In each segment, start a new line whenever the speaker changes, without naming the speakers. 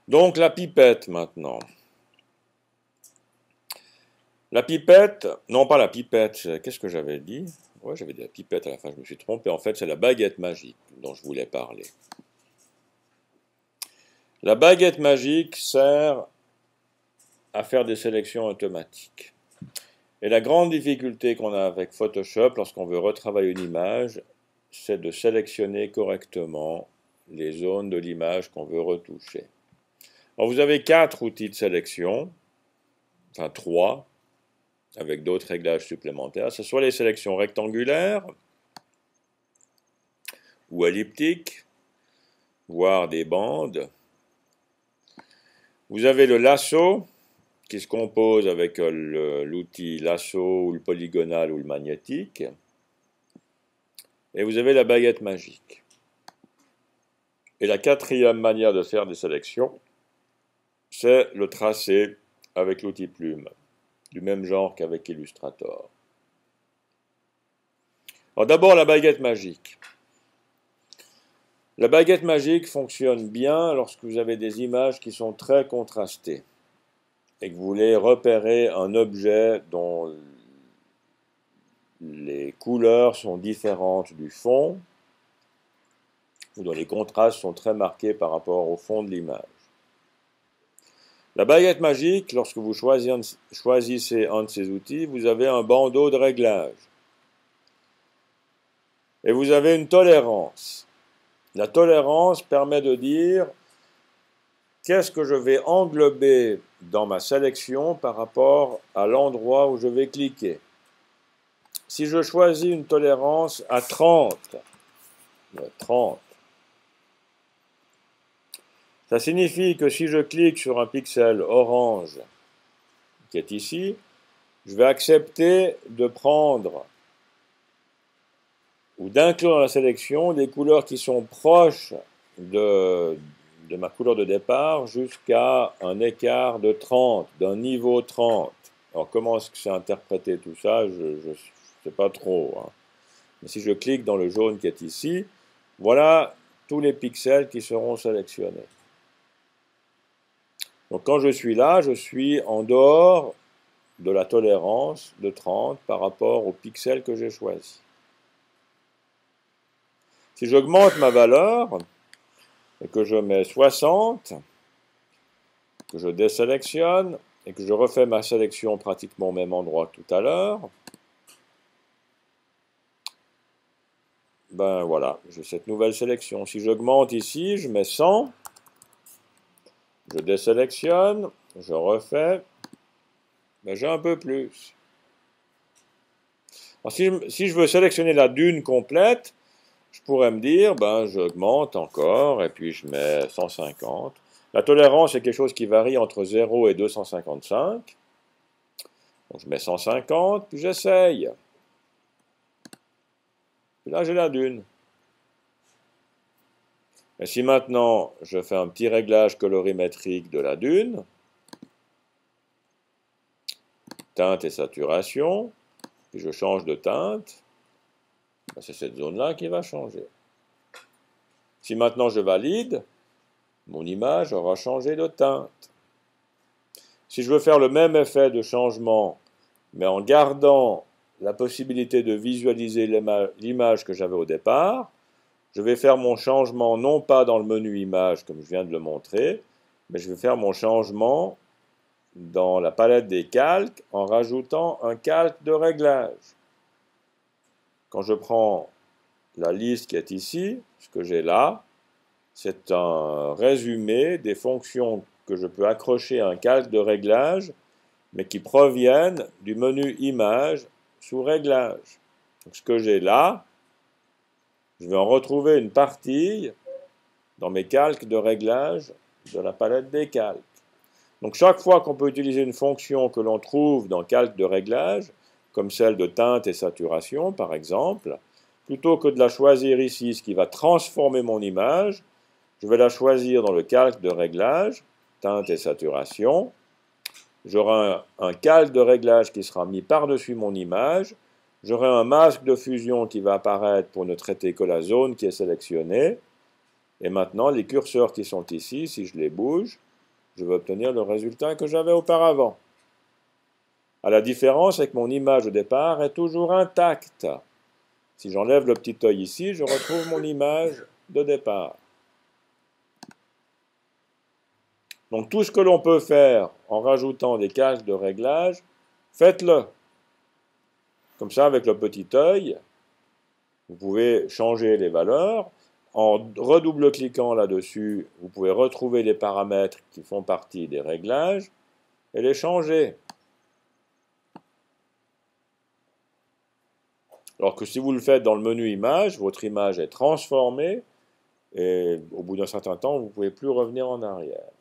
Donc la pipette maintenant. La pipette, non pas la pipette, qu'est-ce que j'avais dit? Ouais, j'avais dit la pipette à la fin, je me suis trompé. En fait, c'est la baguette magique dont je voulais parler. La baguette magique sert à faire des sélections automatiques. Et la grande difficulté qu'on a avec Photoshop lorsqu'on veut retravailler une image, c'est de sélectionner correctement les zones de l'image qu'on veut retoucher. Alors vous avez 4 outils de sélection, enfin 3, avec d'autres réglages supplémentaires. Ce sont les sélections rectangulaires ou elliptiques, voire des bandes. Vous avez le lasso, qui se compose avec l'outil lasso ou le polygonal ou le magnétique. Et vous avez la baguette magique. Et la quatrième manière de faire des sélections, c'est le tracé avec l'outil plume, du même genre qu'avec Illustrator. Alors d'abord la baguette magique. La baguette magique fonctionne bien lorsque vous avez des images qui sont très contrastées et que vous voulez repérer un objet dont les couleurs sont différentes du fond ou dont les contrastes sont très marqués par rapport au fond de l'image. La baguette magique, lorsque vous choisissez un de ces outils, vous avez un bandeau de réglage. Et vous avez une tolérance. La tolérance permet de dire qu'est-ce que je vais englober dans ma sélection par rapport à l'endroit où je vais cliquer. Si je choisis une tolérance à 30, ça signifie que si je clique sur un pixel orange qui est ici, je vais accepter de prendre ou d'inclure dans la sélection des couleurs qui sont proches de ma couleur de départ jusqu'à un écart de 30, d'un niveau 30. Alors comment est-ce que c'est interprété tout ça? Je ne sais pas trop. Hein. Mais si je clique dans le jaune qui est ici, voilà tous les pixels qui seront sélectionnés. Donc quand je suis là, je suis en dehors de la tolérance de 30 par rapport aux pixels que j'ai choisis. Si j'augmente ma valeur et que je mets 60, que je désélectionne et que je refais ma sélection pratiquement au même endroit que tout à l'heure, ben voilà, j'ai cette nouvelle sélection. Si j'augmente ici, je mets 100, je désélectionne, je refais, ben j'ai un peu plus. Alors si je veux sélectionner la dune complète, je pourrais me dire, ben j'augmente encore, et puis je mets 150. La tolérance est quelque chose qui varie entre 0 et 255. Donc je mets 150, puis j'essaye. Puis là, j'ai la dune. Et si maintenant, je fais un petit réglage colorimétrique de la dune, teinte et saturation, puis je change de teinte, ben c'est cette zone-là qui va changer. Si maintenant je valide, mon image aura changé de teinte. Si je veux faire le même effet de changement, mais en gardant la possibilité de visualiser l'image que j'avais au départ, je vais faire mon changement non pas dans le menu image comme je viens de le montrer, mais je vais faire mon changement dans la palette des calques en rajoutant un calque de réglage. Quand je prends la liste qui est ici, ce que j'ai là, c'est un résumé des fonctions que je peux accrocher à un calque de réglage, mais qui proviennent du menu image sous réglage. Donc, ce que j'ai là, je vais en retrouver une partie dans mes calques de réglage de la palette des calques. Donc chaque fois qu'on peut utiliser une fonction que l'on trouve dans calque de réglage, comme celle de teinte et saturation par exemple, plutôt que de la choisir ici, ce qui va transformer mon image, je vais la choisir dans le calque de réglage, teinte et saturation. J'aurai un calque de réglage qui sera mis par-dessus mon image. J'aurai un masque de fusion qui va apparaître pour ne traiter que la zone qui est sélectionnée. Et maintenant, les curseurs qui sont ici, si je les bouge, je vais obtenir le résultat que j'avais auparavant. À la différence, c'est que mon image de départ est toujours intacte. Si j'enlève le petit œil ici, je retrouve mon image de départ. Donc tout ce que l'on peut faire en rajoutant des cases de réglage, faites-le. Comme ça, avec le petit œil, vous pouvez changer les valeurs. En redouble-cliquant là-dessus, vous pouvez retrouver les paramètres qui font partie des réglages et les changer. Alors que si vous le faites dans le menu image, votre image est transformée et au bout d'un certain temps, vous ne pouvez plus revenir en arrière.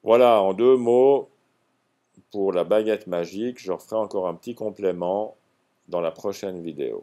Voilà, en 2 mots, pour la baguette magique, je referai encore un petit complément dans la prochaine vidéo.